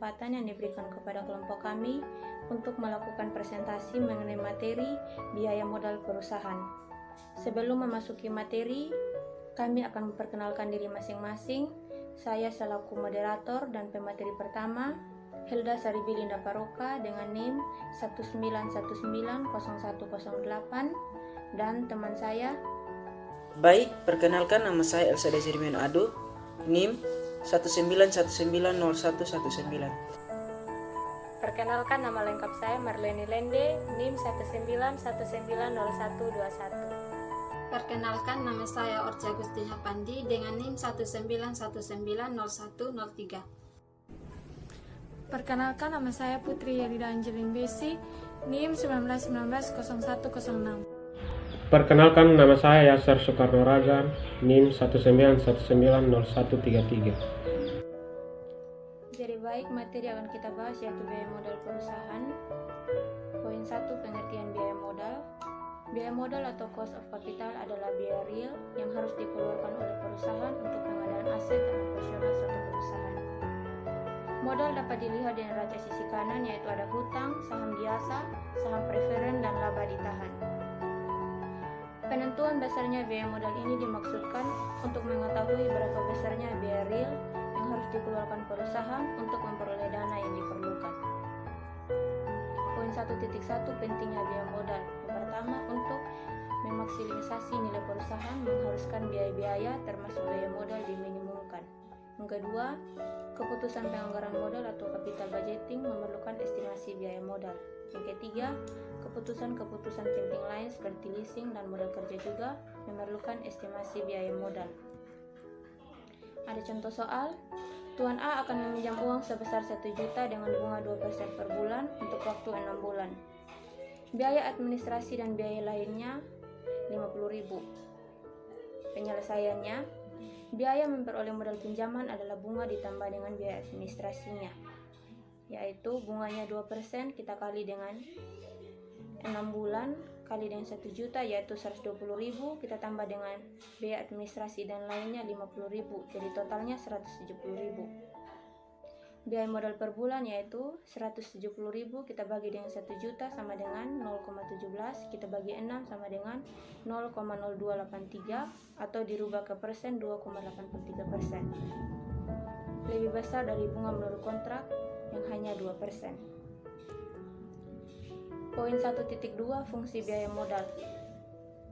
kesempatan yang diberikan kepada kelompok kami untuk melakukan presentasi mengenai materi biaya modal perusahaan. Sebelum memasuki materi, kami akan memperkenalkan diri masing-masing. Saya selaku moderator dan pemateri pertama, Hilda Saribi Linda Paroka dengan NIM 19190108, dan teman saya. Baik, perkenalkan nama saya Elsa Desiree Ado, NIM 19190119. Perkenalkan, nama lengkap saya Marleni Lende, NIM 19190121. Perkenalkan, nama saya Orca Gustina Pandi dengan NIM 19190103. Perkenalkan, nama saya Putri Yerida Angelin Besi, NIM 19190106. Perkenalkan, nama saya Yasser Soekarno Ragan, NIM 19190133. Jadi baik, materi akan kita bahas yaitu biaya modal perusahaan. Poin 1, pengertian biaya modal. Biaya modal atau cost of capital adalah biaya real yang harus dikeluarkan oleh perusahaan untuk pengadaan aset dan operasional suatu perusahaan. Modal dapat dilihat dengan raca sisi kanan, yaitu ada hutang, saham biasa, saham preferen, dan laba ditahan. Penentuan besarnya biaya modal ini dimaksudkan untuk mengetahui berapa besarnya biaya real yang harus dikeluarkan perusahaan untuk memperoleh dana yang diperlukan. Poin 1.1, pentingnya biaya modal. Yang pertama, untuk memaksimisasi nilai perusahaan mengharuskan biaya-biaya termasuk biaya modal diminimumkan. Yang kedua, keputusan penganggaran modal atau capital budgeting memerlukan estimasi biaya modal. Yang ketiga, keputusan-keputusan penting lain seperti leasing dan modal kerja juga memerlukan estimasi biaya modal. Ada contoh soal, Tuan A akan meminjam uang sebesar 1 juta dengan bunga 2% per bulan untuk waktu 6 bulan. Biaya administrasi dan biaya lainnya 50.000. Penyelesaiannya, biaya memperoleh modal pinjaman adalah bunga ditambah dengan biaya administrasinya, yaitu bunganya 2% kita kali dengan 6 bulan kali dengan 1 juta, yaitu 120.000, kita tambah dengan biaya administrasi dan lainnya 50.000, jadi totalnya 170.000. Biaya modal per bulan yaitu 170.000 kita bagi dengan 1 juta sama dengan 0,17, kita bagi 6 sama dengan 0,0283, atau dirubah ke persen 2,83%. Lebih besar dari bunga menurut kontrak yang hanya 2%. Poin 1.2, fungsi biaya modal.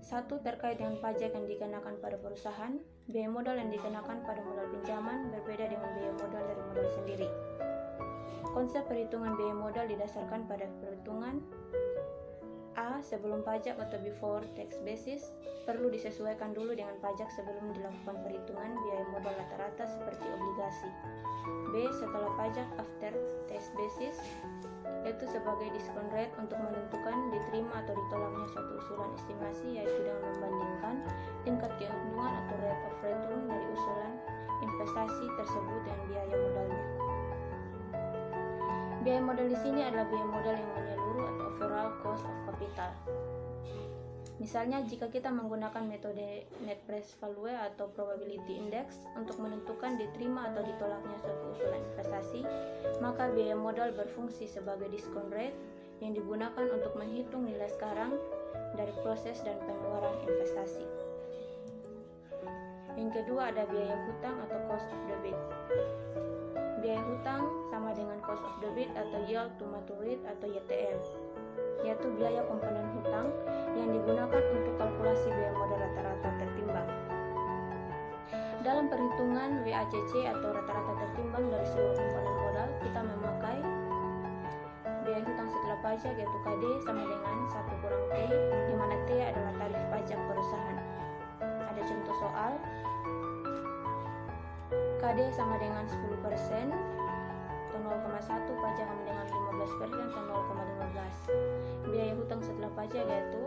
1. Terkait dengan pajak yang dikenakan pada perusahaan. Biaya modal yang dikenakan pada modal pinjaman berbeda dengan biaya modal dari modal sendiri. Konsep perhitungan biaya modal didasarkan pada perhitungan A. Sebelum pajak atau before tax basis, perlu disesuaikan dulu dengan pajak sebelum dilakukan perhitungan biaya modal rata-rata seperti obligasi. B. Setelah pajak after tax basis, yaitu sebagai discount rate untuk menentukan diterima atau ditolaknya suatu usulan estimasi, yaitu dengan membandingkan tingkat keuntungan atau rate of return dari usulan investasi tersebut dengan biaya modalnya. Biaya modal di sini adalah biaya modal yang menyeluruh atau overall cost of capital. Misalnya, jika kita menggunakan metode net present value atau probability index untuk menentukan diterima atau ditolaknya suatu usulan investasi, maka biaya modal berfungsi sebagai discount rate yang digunakan untuk menghitung nilai sekarang dari proses dan pengeluaran investasi. Yang kedua, ada biaya hutang atau cost of debit. Biaya hutang sama dengan cost of debit atau yield to maturity atau YTM, yaitu biaya komponen hutang yang digunakan untuk kalkulasi biaya modal rata-rata tertimbang. Dalam perhitungan WACC atau rata-rata tertimbang dari seluruh komponen modal, kita memakai biaya hutang setelah pajak yaitu KD sama dengan 1 kurang T, di mana T adalah tarif pajak perusahaan. Ada contoh soal, KD sama dengan 10% atau 0,1, pajak sama dengan 15% atau 0,15. Biaya hutang setelah pajak yaitu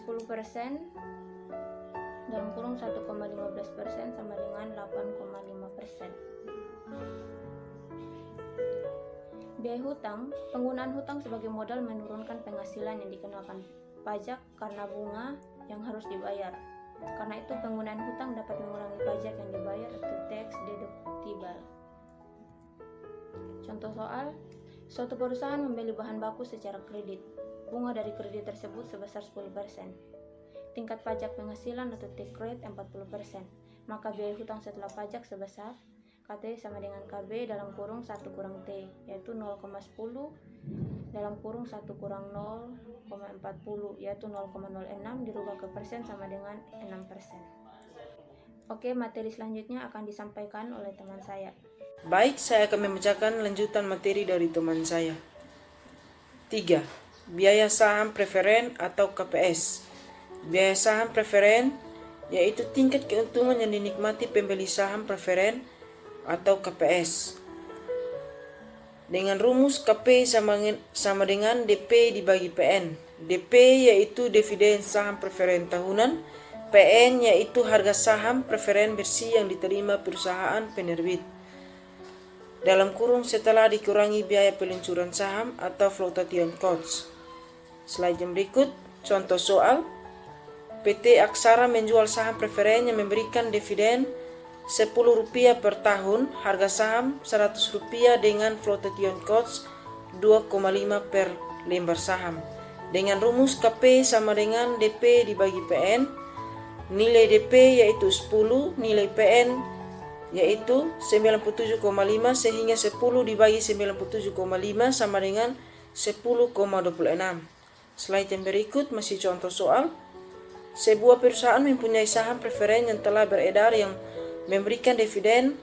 10% dalam kurung 1,15% sama dengan 8,5%. Biaya hutang, penggunaan hutang sebagai modal menurunkan penghasilan yang dikenakan pajak karena bunga yang harus dibayar. Karena itu penggunaan hutang dapat mengurangi pajak yang dibayar atau tax deductible. Contoh soal, suatu perusahaan membeli bahan baku secara kredit. Bunga dari kredit tersebut sebesar 10%. Tingkat pajak penghasilan atau take rate 40%. Maka biaya hutang setelah pajak sebesar KT sama dengan KB dalam kurung 1 kurang T, yaitu 0,10 dalam kurung 1 kurang 0,40, yaitu 0,06 dirubah ke persen sama dengan 6%. Oke, materi selanjutnya akan disampaikan oleh teman saya. Baik, saya akan membacakan lanjutan materi dari teman saya. 3. Biaya saham preferen atau KPS. Biaya saham preferen yaitu tingkat keuntungan yang dinikmati pembeli saham preferen atau KPS. Dengan rumus KP sama dengan DP dibagi PN. DP yaitu dividen saham preferen tahunan, PN yaitu harga saham preferen bersih yang diterima perusahaan penerbit. Dalam kurung setelah dikurangi biaya peluncuran saham atau flotation cost. Slide yang berikut, contoh soal. PT Aksara menjual saham preferen yang memberikan dividen Rp10 per tahun, harga saham Rp100 dengan flotation cost 2,5 per lembar saham. Dengan rumus KP sama dengan DP dibagi PN, nilai DP yaitu 10, nilai PN yaitu 97,5 sehingga 10 dibagi 97,5 sama dengan 10,26. Slide yang berikut masih contoh soal. Sebuah perusahaan mempunyai saham preferen yang telah beredar yang memberikan dividen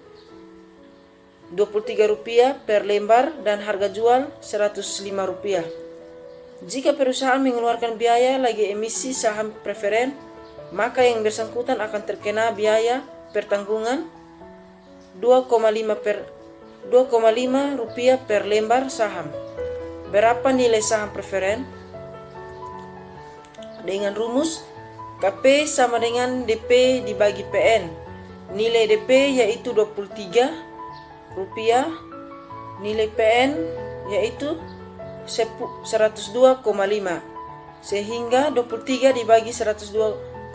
Rp23 per lembar dan harga jual Rp105. Jika perusahaan mengeluarkan biaya lagi emisi saham preferen, maka yang bersangkutan akan terkena biaya pertanggungan Rp2,5 per lembar saham. Berapa nilai saham preferen? Dengan rumus KP sama dengan DP dibagi PN. Nilai DP yaitu Rp23, nilai PN yaitu 102,5. Sehingga 23 dibagi 102,5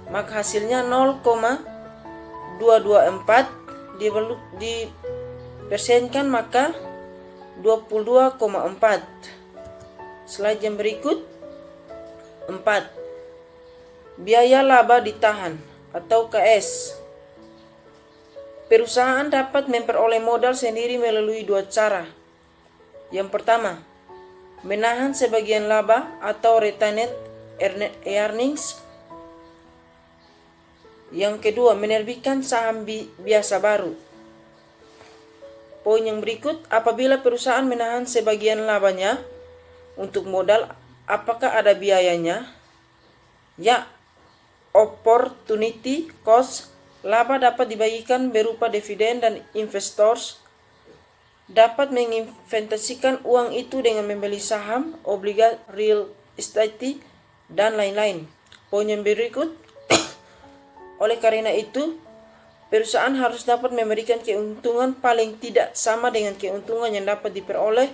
maka hasilnya 0,224 dipersenkan maka 22,4. Slide yang berikut 4. Biaya laba ditahan atau KS. Perusahaan dapat memperoleh modal sendiri melalui dua cara. Yang pertama, menahan sebagian laba atau retained earnings. Yang kedua, menerbitkan saham biasa baru. Poin yang berikut, apabila perusahaan menahan sebagian labanya untuk modal, apakah ada biayanya? Ya, opportunity cost. Laba dapat dibagikan berupa dividen dan investors dapat menginvestasikan uang itu dengan membeli saham, obligasi, real estate, dan lain-lain. Poin yang berikut, oleh karena itu, perusahaan harus dapat memberikan keuntungan paling tidak sama dengan keuntungan yang dapat diperoleh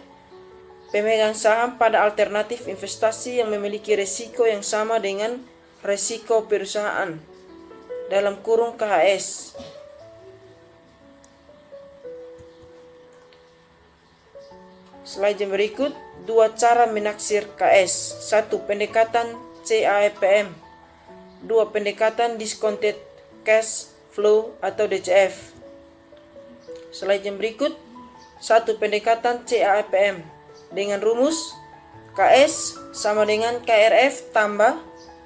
pemegang saham pada alternatif investasi yang memiliki risiko yang sama dengan risiko perusahaan. Dalam kurung KHS. Slide yang berikut, dua cara menaksir KS. 1. Pendekatan CAPM. 2. Pendekatan discounted cash flow atau DCF. Slide yang berikut, 1. Pendekatan CAPM dengan rumus KS sama dengan KRF tambah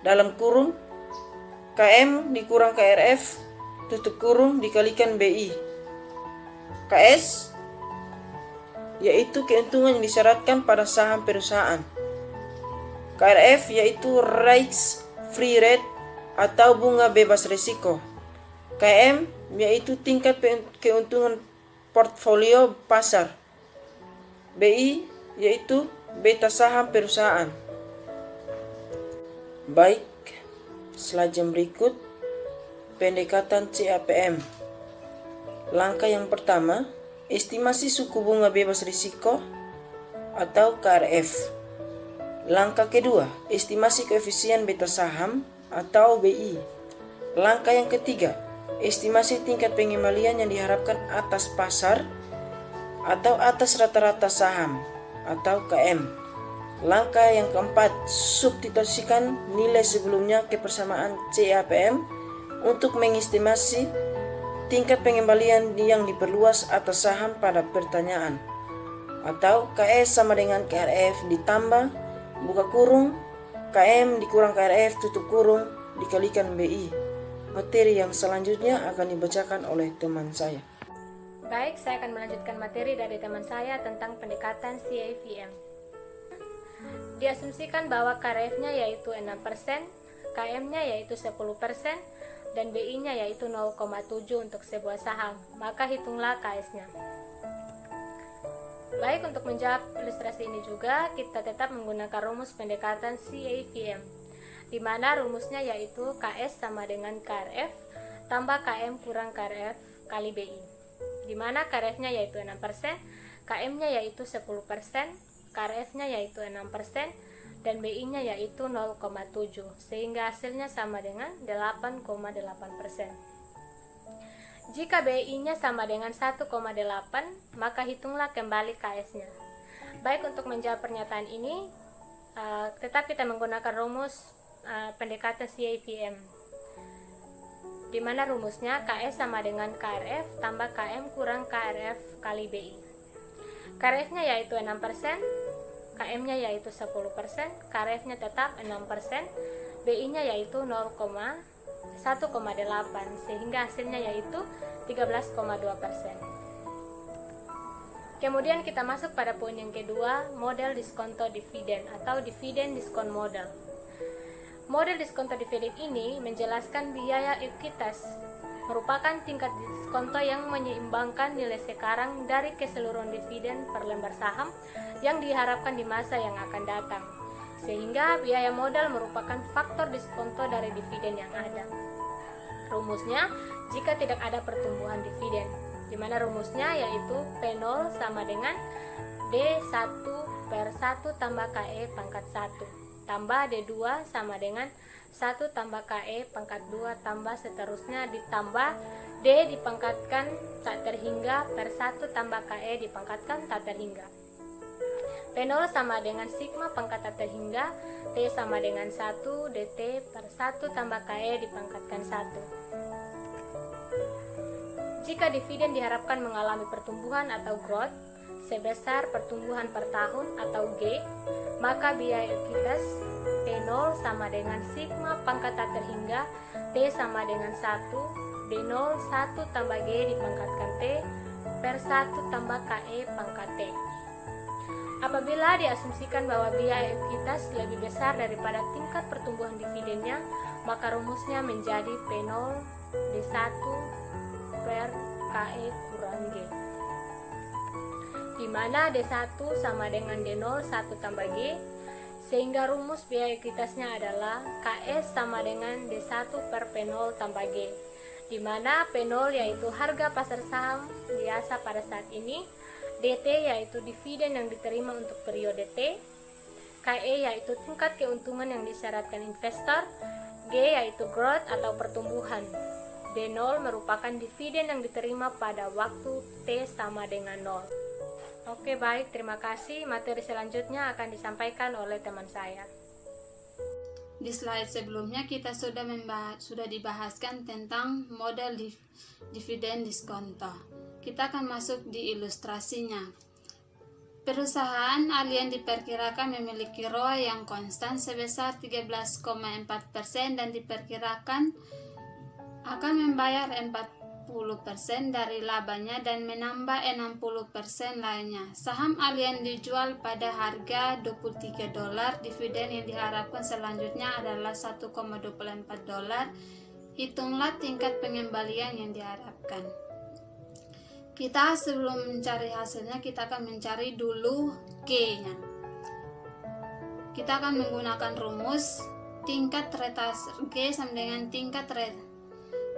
dalam kurung KM dikurang KRF tutup kurung dikalikan BI. KS yaitu keuntungan yang disyaratkan pada saham perusahaan. KRF yaitu risk free rate atau bunga bebas risiko. KM yaitu tingkat keuntungan portfolio pasar. BI yaitu beta saham perusahaan. Baik, slide yang berikut, pendekatan CAPM. Langkah yang pertama, estimasi suku bunga bebas risiko atau KRF. Langkah kedua, estimasi koefisien beta saham atau BI. Langkah yang ketiga, estimasi tingkat pengembalian yang diharapkan atas pasar atau atas rata-rata saham atau KM. Langkah yang keempat, substitusikan nilai sebelumnya ke persamaan CAPM untuk mengestimasi tingkat pengembalian yang diperluas atas saham pada pertanyaan. Atau KS sama dengan KRF ditambah buka kurung KM dikurang KRF tutup kurung dikalikan BI. Materi yang selanjutnya akan dibacakan oleh teman saya. Baik, saya akan melanjutkan materi dari teman saya tentang pendekatan CAPM. Diasumsikan bahwa KRF-nya yaitu 6%, KM-nya yaitu 10%, dan BI-nya yaitu 0,7 untuk sebuah saham, maka hitunglah KS-nya. Baik, untuk menjawab ilustrasi ini juga, kita tetap menggunakan rumus pendekatan CAPM, di mana rumusnya yaitu KS sama dengan KRF tambah KM kurang KRF kali BI. Di mana KRF-nya yaitu 6%, KM-nya yaitu 10%, KRF-nya yaitu 6%, dan BI-nya yaitu 0,7, sehingga hasilnya sama dengan 8,8%. Jika BI-nya sama dengan 1,8, maka hitunglah kembali KS-nya. Baik, untuk menjawab pernyataan ini, tetap kita menggunakan rumus pendekatan CAPM, di mana rumusnya KS sama dengan KRF tambah KM kurang KRF kali BI. KRF-nya yaitu 6%, KM-nya yaitu 10%, KRF-nya tetap 6%, BI-nya yaitu 1,8, sehingga hasilnya yaitu 13,2%. Kemudian kita masuk pada poin yang kedua, model diskonto dividen atau dividen diskon model. Model diskonto dividen ini menjelaskan biaya ekuitas, merupakan tingkat diskonto yang menyeimbangkan nilai sekarang dari keseluruhan dividen per lembar saham yang diharapkan di masa yang akan datang, sehingga biaya modal merupakan faktor diskonto dari dividen yang ada. Rumusnya jika tidak ada pertumbuhan dividen, di mana rumusnya yaitu P0 sama dengan D1/1 tambah KE pangkat 1 tambah D2 sama dengan 1 tambah KE pangkat 2 tambah seterusnya ditambah D dipangkatkan tak terhingga per 1 tambah KE dipangkatkan tak terhingga. P0 sama dengan sigma pangkat tak terhingga, T sama dengan 1 DT per 1 tambah KE dipangkatkan 1. Jika dividen diharapkan mengalami pertumbuhan atau growth sebesar pertumbuhan per tahun atau G, maka biaya ekuitas P0 sama dengan sigma pangkat tak terhingga T sama dengan 1 D0 1 tambah G dipangkatkan T per 1 tambah KE pangkat T. Apabila diasumsikan bahwa biaya ekuitas lebih besar daripada tingkat pertumbuhan dividennya, maka rumusnya menjadi P0 D1 per KE kurang G, di mana D1 sama dengan D0 1 tambah G, sehingga rumus biaya ekuitasnya adalah KS sama dengan D1 per P0 tambah G, di mana P0 yaitu harga pasar saham biasa pada saat ini, DT yaitu dividen yang diterima untuk periode T, KE yaitu tingkat keuntungan yang disyaratkan investor, G yaitu growth atau pertumbuhan, D0 merupakan dividen yang diterima pada waktu T sama dengan 0. Oke, baik, terima kasih. Materi selanjutnya akan disampaikan oleh teman saya. Di slide sebelumnya kita sudah dibahaskan tentang model dividen diskonto. Kita akan masuk di ilustrasinya. Perusahaan alien diperkirakan memiliki ROE yang konstan sebesar 13,4% dan diperkirakan akan membayar 40% dari labanya dan menambah 60% lainnya. Saham alien dijual pada harga $23. Dividen yang diharapkan selanjutnya adalah $1,24. Hitunglah tingkat pengembalian yang diharapkan. Kita sebelum mencari hasilnya, kita akan mencari dulu G-nya. Kita akan menggunakan rumus tingkat retasi G sama dengan tingkat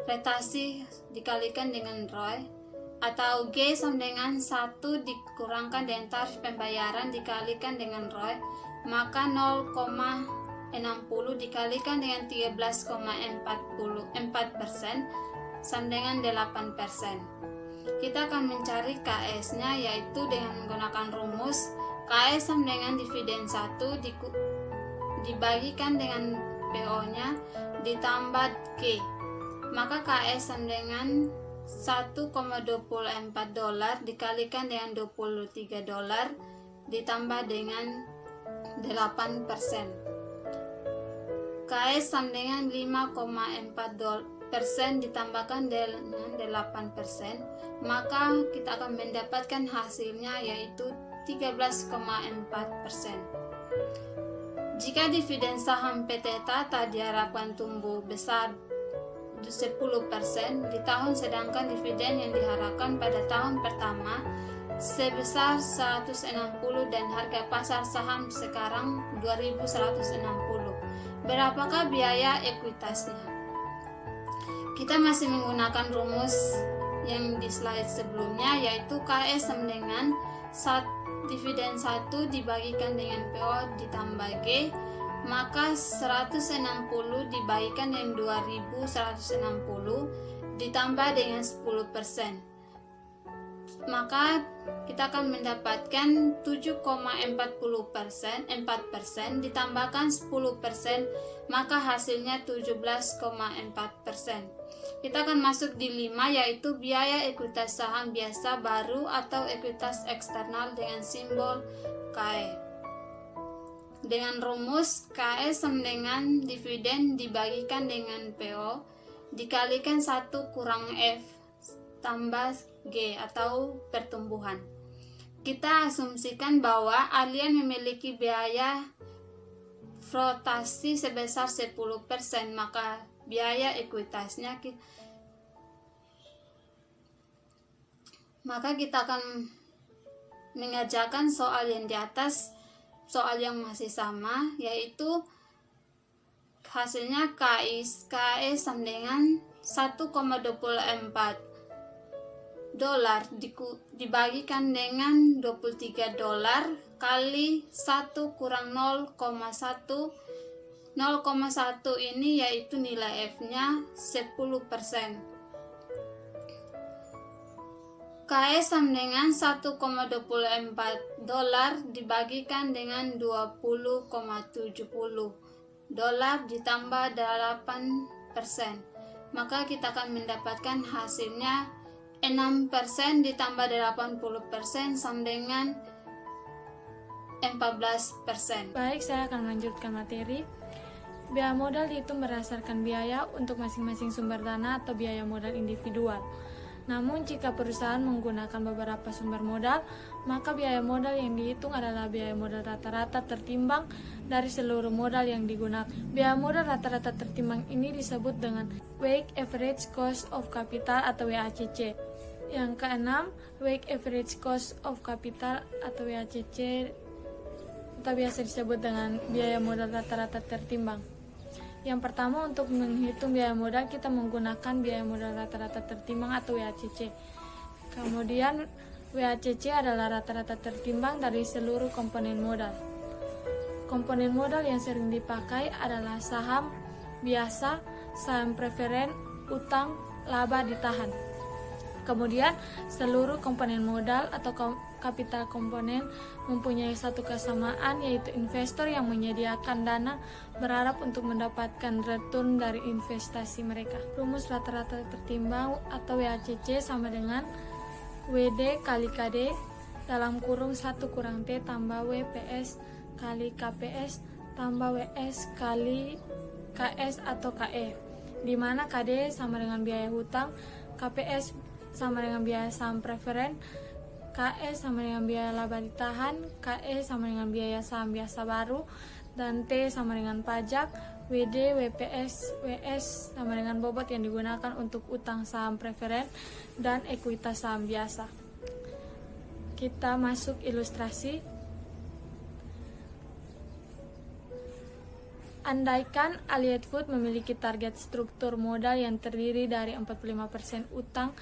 retasi dikalikan dengan ROE, atau G sama dengan 1 dikurangkan dengan tarif pembayaran dikalikan dengan ROE, maka 0,60 dikalikan dengan 13,4% sama dengan 8%. kita akan mencari KS-nya, yaitu dengan menggunakan rumus KS sama dengan dividen 1 dibagikan dengan PO-nya ditambah G. Maka KS sama dengan $1,24 dikalikan dengan $23 ditambah dengan 8%. KS sama dengan 5,4% ditambahkan dengan 8%, maka kita akan mendapatkan hasilnya yaitu 13,4%. Jika dividen saham PT Tata diharapkan tumbuh besar 10% di tahun, sedangkan dividen yang diharapkan pada tahun pertama sebesar 160 dan harga pasar saham sekarang 2.160. Berapakah biaya ekuitasnya? Kita masih menggunakan rumus yang di slide sebelumnya, yaitu KS sama dengan dividen 1 dibagikan dengan PO ditambah G, maka 160 dibagikan dengan 2.160 ditambah dengan 10%. Maka kita akan mendapatkan 7,4% ditambahkan 10%, maka hasilnya 17,4%. Kita akan masuk di 5, yaitu biaya ekuitas saham biasa baru atau ekuitas eksternal dengan simbol KE. Dengan rumus KE sama dengan dividen dibagikan dengan PO dikalikan 1 kurang F tambah G atau pertumbuhan. Kita asumsikan bahwa Allianz memiliki biaya flotasi sebesar 10%, maka biaya ekuitasnya kita akan mengerjakan soal yang di atas, soal yang masih sama, yaitu hasilnya KE sama dengan $1,24 dibagikan dengan $23 kali 1 kurang 0,1. 0,1 ini yaitu nilai F-nya 10%. KS sama dengan $1,24 dibagikan dengan $20,70 ditambah 8%. Maka kita akan mendapatkan hasilnya 6% ditambah 80% sama dengan 14%. Baik, saya akan melanjutkan materi. Biaya modal dihitung berdasarkan biaya untuk masing-masing sumber dana atau biaya modal individual. Namun jika perusahaan menggunakan beberapa sumber modal, maka biaya modal yang dihitung adalah biaya modal rata-rata tertimbang dari seluruh modal yang digunakan. Biaya modal rata-rata tertimbang ini disebut dengan Weighted Average Cost of Capital atau WACC. Yang keenam, Weighted Average Cost of Capital atau WACC atau biasa disebut dengan biaya modal rata-rata tertimbang. Yang pertama, untuk menghitung biaya modal kita menggunakan biaya modal rata-rata tertimbang atau WACC. Kemudian WACC adalah rata-rata tertimbang dari seluruh komponen modal. Komponen modal yang sering dipakai adalah saham biasa, saham preferen, utang, laba ditahan. Kemudian seluruh komponen modal atau kapital komponen mempunyai satu kesamaan, yaitu investor yang menyediakan dana berharap untuk mendapatkan return dari investasi mereka. Rumus rata-rata tertimbang atau WACC sama dengan WD kali KD dalam kurung 1 kurang T tambah WPS kali KPS tambah WS kali KS atau KE, di mana KD sama dengan biaya hutang, KPS sama dengan biaya saham preferen, KS sama dengan biaya laba ditahan, KE sama dengan biaya saham biasa baru, dan T sama dengan pajak, WD, WPS, WS sama dengan bobot yang digunakan untuk utang saham preferen dan ekuitas saham biasa. Kita masuk ilustrasi. Andaikan Allied Food memiliki target struktur modal yang terdiri dari 45% utang,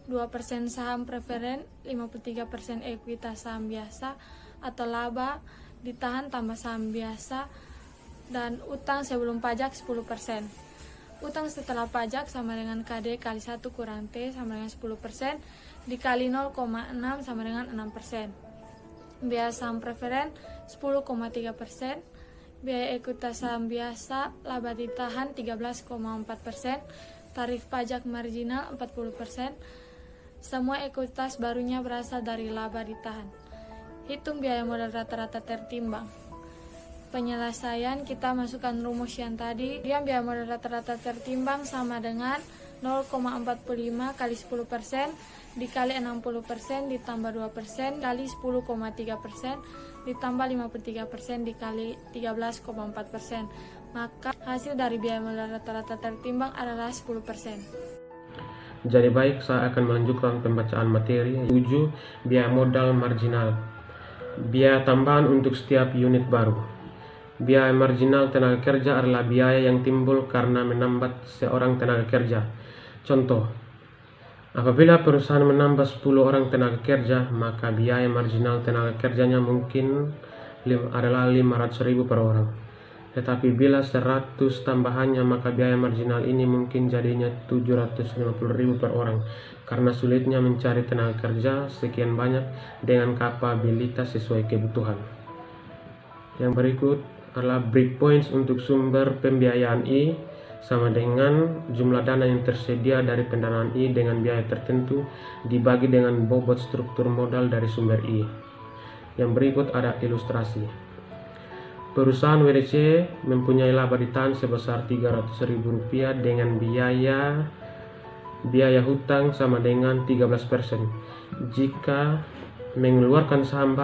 2% saham preferen, 53% ekuitas saham biasa atau laba ditahan tambah saham biasa, dan utang sebelum pajak 10%. Utang setelah pajak sama dengan KD kali 1 kurang T sama dengan 10%, dikali 0,6 sama dengan 6%. Biaya saham preferen 10,3%, biaya ekuitas saham biasa laba ditahan 13,4%, tarif pajak marginal 40%. Semua ekuitas barunya berasal dari laba ditahan. Hitung biaya modal rata-rata tertimbang. Penyelesaian kita masukkan rumus yang tadi. Biaya modal rata-rata tertimbang sama dengan 0,45 kali 10% dikali 60% ditambah 2% kali 10,3% ditambah 53% dikali 13,4%. Maka hasil dari biaya modal rata-rata tertimbang adalah 10%. Jadi baik, saya akan melanjutkan pembacaan materi 7. Biaya modal marginal. Biaya tambahan untuk setiap unit baru. Biaya marginal tenaga kerja adalah biaya yang timbul karena menambah seorang tenaga kerja. Contoh, apabila perusahaan menambah 10 orang tenaga kerja, maka biaya marginal tenaga kerjanya mungkin adalah 500.000 per orang. Tetapi bila 100 tambahannya, maka biaya marginal ini mungkin jadinya 750.000 per orang, karena sulitnya mencari tenaga kerja sekian banyak dengan kapabilitas sesuai kebutuhan. Yang berikut adalah breakpoints untuk sumber pembiayaan I sama dengan jumlah dana yang tersedia dari pendanaan I dengan biaya tertentu dibagi dengan bobot struktur modal dari sumber I. Yang berikut ada ilustrasi. Perusahaan WDC mempunyai laba ditahan sebesar Rp300.000 dengan biaya hutang sama dengan 13%. Jika mengeluarkan saham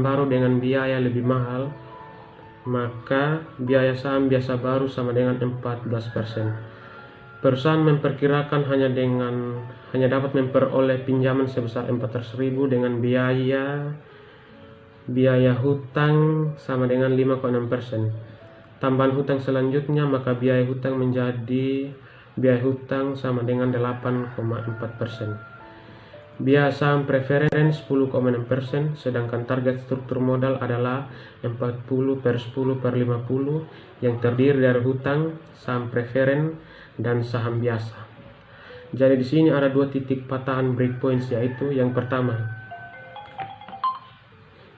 baru dengan biaya lebih mahal, maka biaya saham biasa baru sama dengan 14%. Perusahaan memperkirakan hanya dapat memperoleh pinjaman sebesar 400.000 dengan biaya hutang sama dengan 5,6%. Tambahan hutang selanjutnya, maka biaya hutang sama dengan 8,4%. Biaya saham preferen 10,6%, sedangkan target struktur modal adalah 40/10/50 yang terdiri dari hutang, saham preferen, dan saham biasa. Jadi di sini ada 2 titik patahan breakpoints, yaitu yang pertama,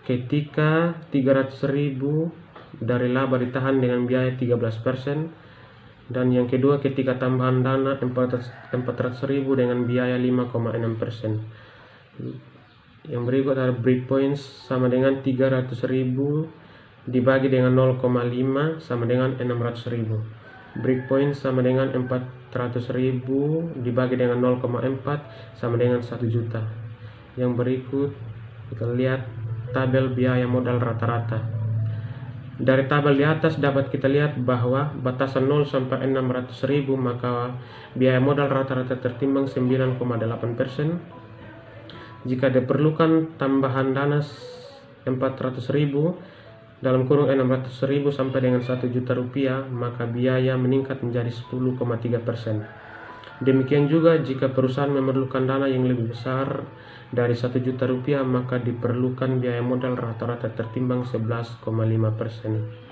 ketika 300.000 dari laba ditahan dengan biaya 13%, dan yang kedua ketika tambahan dana 400.000 dengan biaya 5,6%. Yang berikut adalah breakpoints sama dengan 300.000 dibagi dengan 0,5 sama dengan 600.000. Breakpoint sama dengan 400.000 dibagi dengan 0,4 sama dengan 1 juta. Yang berikut kita lihat tabel biaya modal rata-rata. Dari tabel di atas dapat kita lihat bahwa batasan 0 sampai 600.000, maka biaya modal rata-rata tertimbang 9,8%. Jika diperlukan tambahan dana 400.000 dalam kurung 600.000 sampai dengan 1 juta rupiah, maka biaya meningkat menjadi 10,3%. Demikian juga jika perusahaan memerlukan dana yang lebih besar dari 1 juta rupiah, maka diperlukan biaya modal rata-rata tertimbang 11,5%.